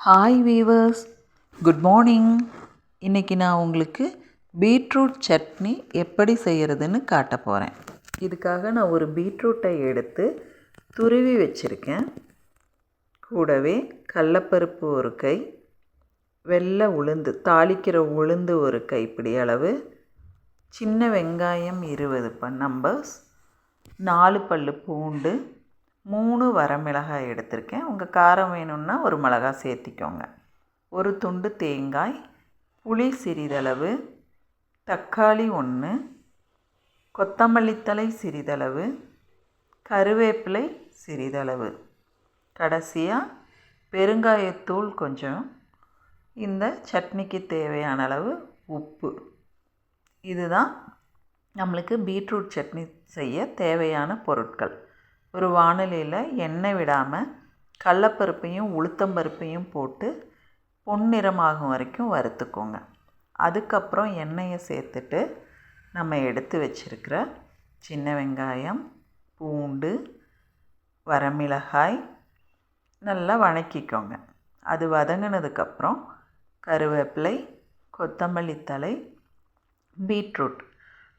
Hi viewers, good morning. இன்றைக்கி நான் உங்களுக்கு பீட்ரூட் சட்னி எப்படி செய்கிறதுன்னு காட்ட போகிறேன். இதுக்காக நான் ஒரு பீட்ரூட்டை எடுத்து துருவி வச்சுருக்கேன். கூடவே கடலப்பருப்பு ஒரு கை, வெள்ளை உளுந்து, தாளிக்கிற உளுந்து ஒரு கைப்பிடி அளவு, சின்ன வெங்காயம் 20 நம்பர்ஸ், 4 பல் பூண்டு, 3 வரமிளகாய் எடுத்திருக்கேன். உங்கள் காரம் வேணும்னா ஒரு மிளகாய் சேர்த்திக்கோங்க. ஒரு துண்டு தேங்காய், புளி சிறிதளவு, தக்காளி 1, கொத்தமல்லித்தழை சிறிதளவு, கருவேப்பிலை சிறிதளவு, கடைசியாக பெருங்காயத்தூள் கொஞ்சம், இந்த சட்னிக்கு தேவையான அளவு உப்பு. இதுதான் நம்மளுக்கு பீட்ரூட் சட்னி செய்ய தேவையான பொருட்கள். ஒரு வாணலியில் எண்ணெய் விடாமல் கடலப்பருப்பையும் உளுத்தம்பருப்பையும் போட்டு பொன்னிறமாகும் வரைக்கும் வறுத்துக்கோங்க. அதுக்கப்புறம் எண்ணெயை சேர்த்துட்டு நம்ம எடுத்து வச்சுருக்கிற சின்ன வெங்காயம், பூண்டு, வரமிளகாய் நல்லா வணக்கிக்கோங்க. அது வதங்கினதுக்கப்புறம் கருவேப்பிலை, கொத்தமல்லி தழை, பீட்ரூட்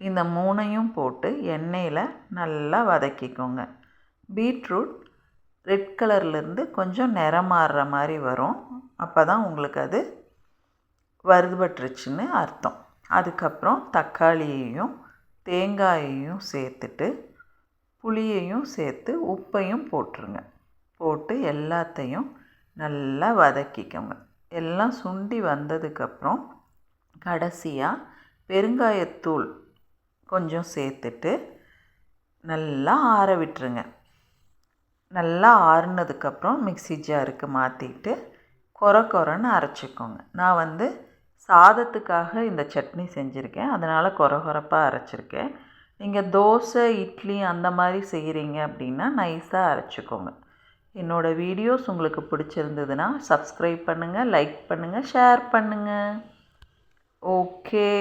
இந்த 3ஐயும் போட்டு எண்ணெயில் நல்லா வதக்கிக்கோங்க. பீட்ரூட் ரெட் கலர்லேருந்து கொஞ்சம் நிறம் மாறுற மாதிரி வரும். அப்போ தான் உங்களுக்கு அது வறுபட்டுருச்சுன்னு அர்த்தம். அதுக்கப்புறம் தக்காளியையும் தேங்காயையும் சேர்த்துட்டு புளியையும் சேர்த்து உப்பையும் போட்டுருங்க. போட்டு எல்லாத்தையும் நல்லா வதக்கிக்கோங்க. எல்லாம் சுண்டி வந்ததுக்கப்புறம் கடைசியாக பெருங்காயத்தூள் கொஞ்சம் சேர்த்துட்டு நல்லா ஆற விட்டுருங்க. நல்லா ஆறுனதுக்கப்புறம் மிக்ஸி ஜாருக்கு மாற்றிட்டு கொரன்னு அரைச்சிக்கோங்க. நான் சாதத்துக்காக இந்த சட்னி செஞ்சுருக்கேன், அதனால் கொரப்பாக அரைச்சிருக்கேன். நீங்கள் தோசை, இட்லி அந்த மாதிரி செய்கிறீங்க அப்படின்னா நைஸாக அரைச்சிக்கோங்க. என்னோடய வீடியோஸ் உங்களுக்கு பிடிச்சிருந்ததுன்னா சப்ஸ்கிரைப் பண்ணுங்கள், லைக் பண்ணுங்கள், ஷேர் பண்ணுங்கள். ஓகே.